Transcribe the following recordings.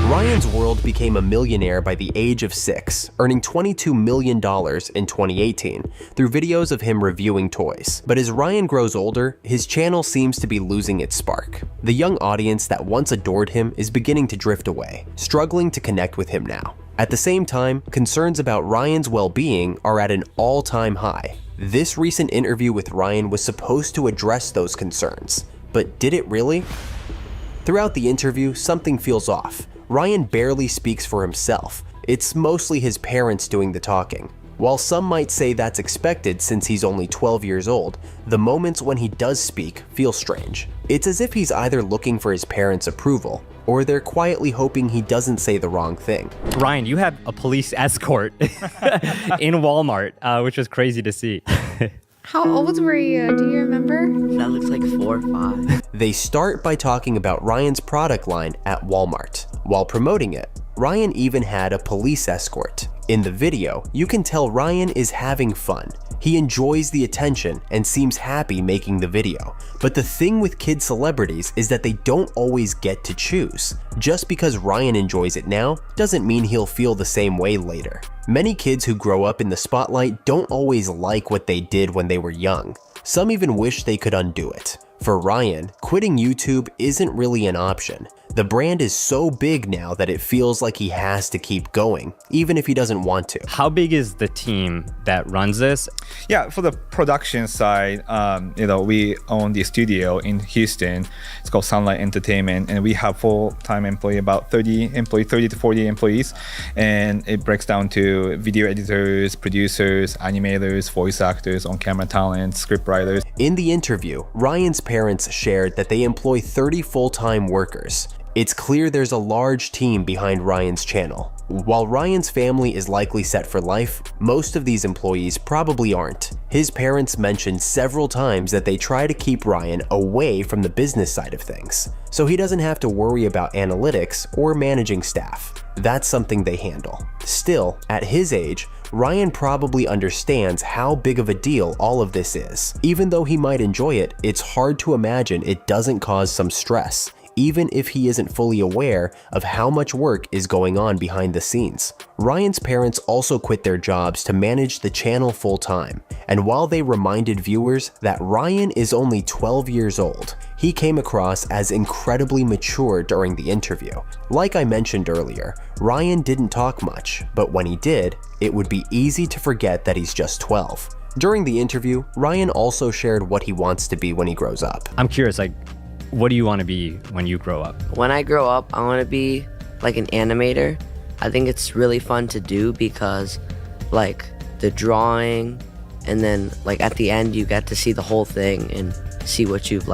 Ryan's World became a millionaire by the age of 6, earning $22 million in 2018 through videos of him reviewing toys. But as Ryan grows older, his channel seems to be losing its spark. The young audience that once adored him is beginning to drift away, struggling to connect with him now. At the same time, concerns about Ryan's well-being are at an all-time high. This recent interview with Ryan was supposed to address those concerns, but did it really? Throughout the interview, something feels off. Ryan barely speaks for himself. It's mostly his parents doing the talking. While some might say that's expected since he's only 12 years old, the moments when he does speak feel strange. It's as if he's either looking for his parents' approval, or they're quietly hoping he doesn't say the wrong thing. Ryan, you had a police escort in Walmart, which was crazy to see. How old were you? Do you remember? That looks like 4 or 5. They start by talking about Ryan's product line at Walmart. While promoting it, Ryan even had a police escort. In the video, you can tell Ryan is having fun. He enjoys the attention and seems happy making the video. But the thing with kid celebrities is that they don't always get to choose. Just because Ryan enjoys it now doesn't mean he'll feel the same way later. Many kids who grow up in the spotlight don't always like what they did when they were young. Some even wish they could undo it. For Ryan, quitting YouTube isn't really an option. The brand is so big now that it feels like he has to keep going, even if he doesn't want to. How big is the team that runs this? Yeah, for the production side, we own the studio in Houston. It's called Sunlight Entertainment, and we have full-time employee, about 30 to 40 employees, and it breaks down to video editors, producers, animators, voice actors, on-camera talent, script writers. In the interview, Ryan's parents shared that they employ 30 full-time workers. It's clear there's a large team behind Ryan's channel. While Ryan's family is likely set for life, most of these employees probably aren't. His parents mentioned several times that they try to keep Ryan away from the business side of things, so he doesn't have to worry about analytics or managing staff. That's something they handle. Still, at his age, Ryan probably understands how big of a deal all of this is. Even though he might enjoy it, it's hard to imagine it doesn't cause some stress, even if he isn't fully aware of how much work is going on behind the scenes. Ryan's parents also quit their jobs to manage the channel full-time, and while they reminded viewers that Ryan is only 12 years old, he came across as incredibly mature during the interview. Like I mentioned earlier, Ryan didn't talk much, but when he did, it would be easy to forget that he's just 12. During the interview, Ryan also shared what he wants to be when he grows up. I'm curious, what do you want to be when you grow up? When I grow up, I want to be like an animator. I think it's really fun to do because the drawing, and then at the end you get to see the whole thing and see what you've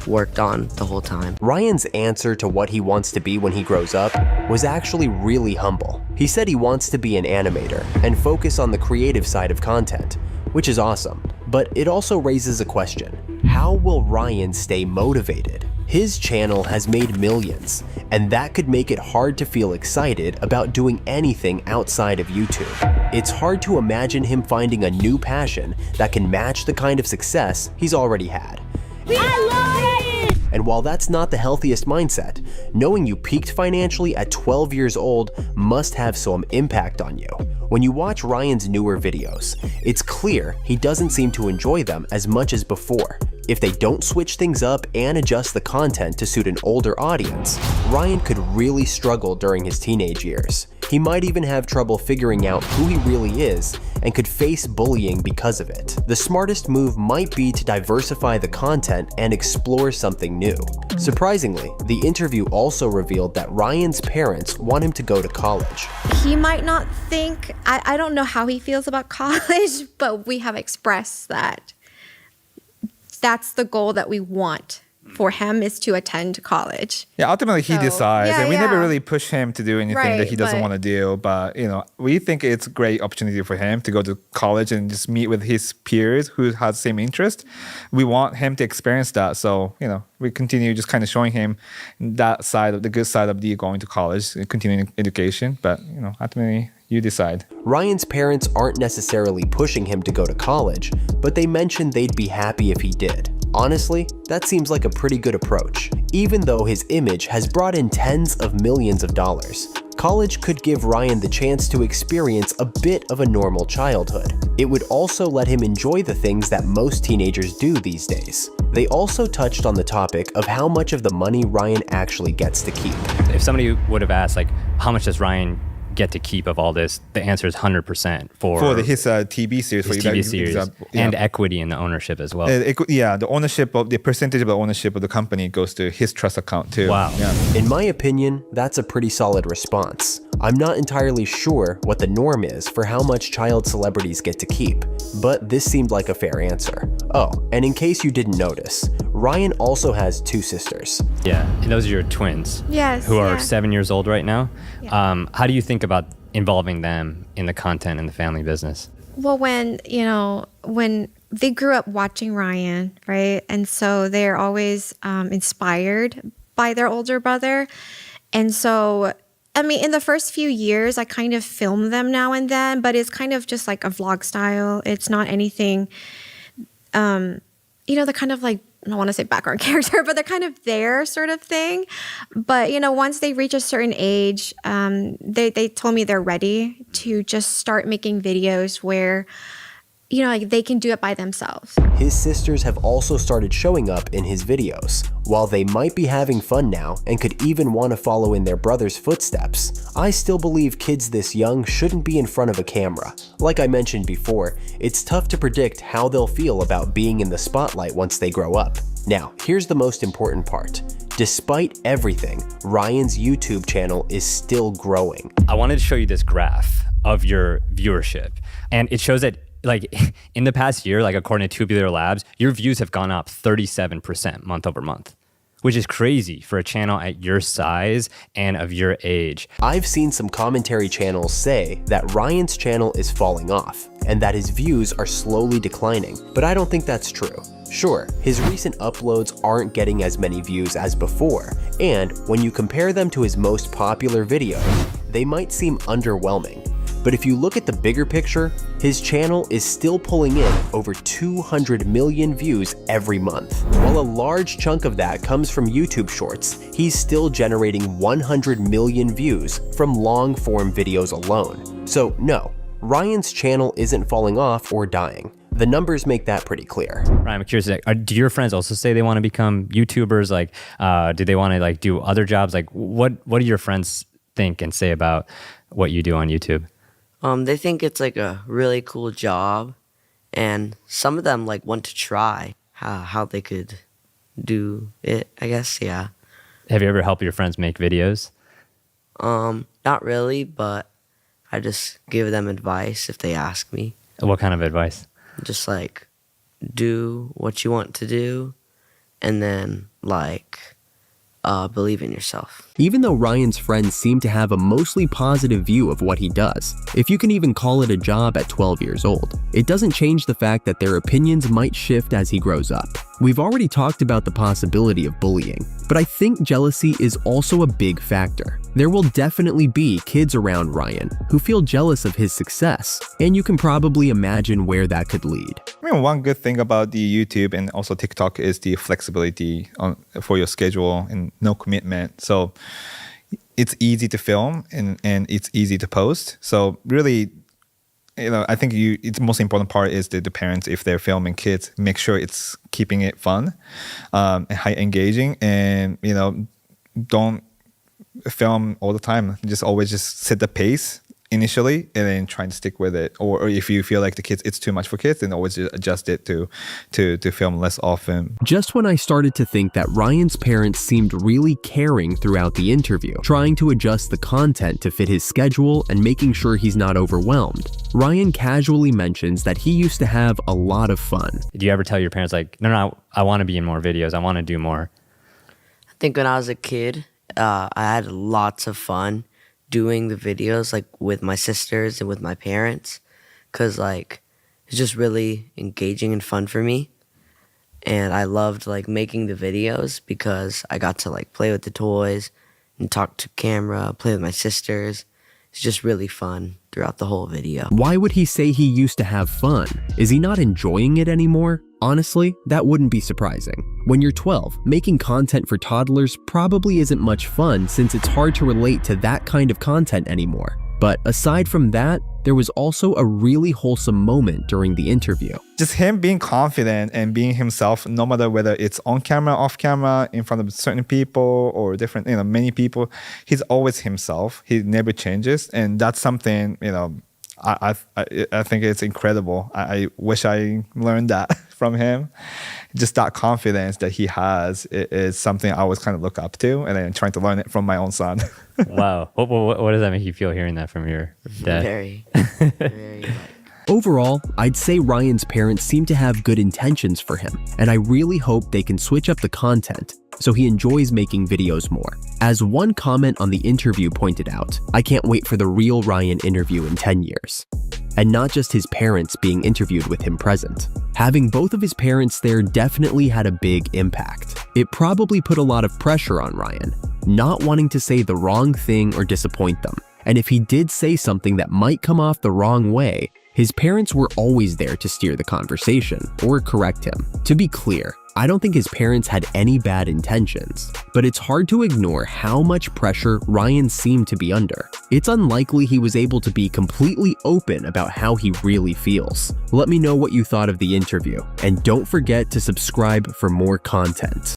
worked on the whole time. Ryan's answer to what he wants to be when he grows up was actually really humble. He said he wants to be an animator and focus on the creative side of content, which is awesome. But it also raises a question. How will Ryan stay motivated? His channel has made millions, and that could make it hard to feel excited about doing anything outside of YouTube. It's hard to imagine him finding a new passion that can match the kind of success he's already had. I love it! And while that's not the healthiest mindset, knowing you peaked financially at 12 years old must have some impact on you. When you watch Ryan's newer videos, it's clear he doesn't seem to enjoy them as much as before. If they don't switch things up and adjust the content to suit an older audience, Ryan could really struggle during his teenage years. He might even have trouble figuring out who he really is and could face bullying because of it. The smartest move might be to diversify the content and explore something new. Surprisingly, the interview also revealed that Ryan's parents want him to go to college. He might not think, I don't know how he feels about college, but we have expressed that that's the goal that we want for him, is to attend college. Yeah, ultimately he decides, and we never really push him to do anything that he doesn't want to do. But we think it's a great opportunity for him to go to college and just meet with his peers who have the same interest. We want him to experience that. So we continue just kind of showing him that side of the good side of going to college, continuing education. But ultimately you decide. Ryan's parents aren't necessarily pushing him to go to college, but they mentioned they'd be happy if he did. Honestly, that seems like a pretty good approach. Even though his image has brought in tens of millions of dollars, college could give Ryan the chance to experience a bit of a normal childhood. It would also let him enjoy the things that most teenagers do these days. They also touched on the topic of how much of the money Ryan actually gets to keep. If somebody would have asked, like, how much does Ryan get to keep of all this, the answer is 100% for his TV series. His TV series and equity in the ownership as well. The ownership of the percentage of the ownership of the company goes to his trust account too. Wow. Yeah. In my opinion, that's a pretty solid response. I'm not entirely sure what the norm is for how much child celebrities get to keep, but this seemed like a fair answer. Oh, and in case you didn't notice, Ryan also has 2 sisters. Yeah, and those are your twins. Yes. Who are yeah. 7 years old right now. Yeah. How do you think about involving them in the content and the family business? Well, when they grew up watching Ryan, right? And so they're always inspired by their older brother. And so, I mean, in the first few years, I kind of film them now and then, but it's kind of just like a vlog style. It's not anything, they're kind of like, I don't want to say background character, but they're kind of there sort of thing. But, once they reach a certain age, they told me they're ready to just start making videos where, like they can do it by themselves. His sisters have also started showing up in his videos. While they might be having fun now and could even want to follow in their brother's footsteps, I still believe kids this young shouldn't be in front of a camera. Like I mentioned before, it's tough to predict how they'll feel about being in the spotlight once they grow up. Now, here's the most important part. Despite everything, Ryan's YouTube channel is still growing. I wanted to show you this graph of your viewership, and it shows that like in the past year, like according to Tubular Labs, your views have gone up 37% month over month, which is crazy for a channel at your size and of your age. I've seen some commentary channels say that Ryan's channel is falling off and that his views are slowly declining, but I don't think that's true. Sure, his recent uploads aren't getting as many views as before, and when you compare them to his most popular videos, they might seem underwhelming. But if you look at the bigger picture, his channel is still pulling in over 200 million views every month. While a large chunk of that comes from YouTube Shorts, he's still generating 100 million views from long-form videos alone. So no, Ryan's channel isn't falling off or dying. The numbers make that pretty clear. Ryan, I'm curious, do your friends also say they want to become YouTubers? Like, do they want to like do other jobs? Like, what do your friends think and say about what you do on YouTube? They think it's like a really cool job, and some of them like want to try how they could do it, I guess, yeah. Have you ever helped your friends make videos? Not really, but I just give them advice if they ask me. What kind of advice? Just like do what you want to do, and then like believe in yourself. Even though Ryan's friends seem to have a mostly positive view of what he does, if you can even call it a job at 12 years old, it doesn't change the fact that their opinions might shift as he grows up. We've already talked about the possibility of bullying, but I think jealousy is also a big factor. There will definitely be kids around Ryan who feel jealous of his success, and you can probably imagine where that could lead. I mean, one good thing about the YouTube and also TikTok is the flexibility for your schedule and no commitment. So it's easy to film and it's easy to post. So really, I think it's the most important part is the parents, if they're filming kids, make sure it's keeping it fun, and high engaging, and don't film all the time. Just always just set the pace initially and then try to stick with it. Or if you feel like it's too much for kids, then always just adjust it to film less often. Just when I started to think that Ryan's parents seemed really caring throughout the interview, trying to adjust the content to fit his schedule and making sure he's not overwhelmed, Ryan casually mentions that he used to have a lot of fun. Do you ever tell your parents like, no, I want to be in more videos, I want to do more? I think when I was a kid, I had lots of fun doing the videos like with my sisters and with my parents, because like it's just really engaging and fun for me, and I loved like making the videos because I got to like play with the toys and talk to camera, play with my sisters. It's just really fun throughout the whole video. Why would he say he used to have fun? Is he not enjoying it anymore? Honestly, that wouldn't be surprising. When you're 12, making content for toddlers probably isn't much fun since it's hard to relate to that kind of content anymore. But aside from that, there was also a really wholesome moment during the interview. Just him being confident and being himself, no matter whether it's on camera, off camera, in front of certain people or different, many people, he's always himself. He never changes. And that's something, I think it's incredible. I wish I learned that from him. Just that confidence that he has is something I always kind of look up to, and then trying to learn it from my own son. Wow. What does that make you feel hearing that from your dad? Very. Overall, I'd say Ryan's parents seem to have good intentions for him, and I really hope they can switch up the content so he enjoys making videos more. As one comment on the interview pointed out, I can't wait for the real Ryan interview in 10 years. And not just his parents being interviewed with him present. Having both of his parents there definitely had a big impact. It probably put a lot of pressure on Ryan, not wanting to say the wrong thing or disappoint them. And if he did say something that might come off the wrong way, his parents were always there to steer the conversation or correct him. To be clear, I don't think his parents had any bad intentions, but it's hard to ignore how much pressure Ryan seemed to be under. It's unlikely he was able to be completely open about how he really feels. Let me know what you thought of the interview, and don't forget to subscribe for more content.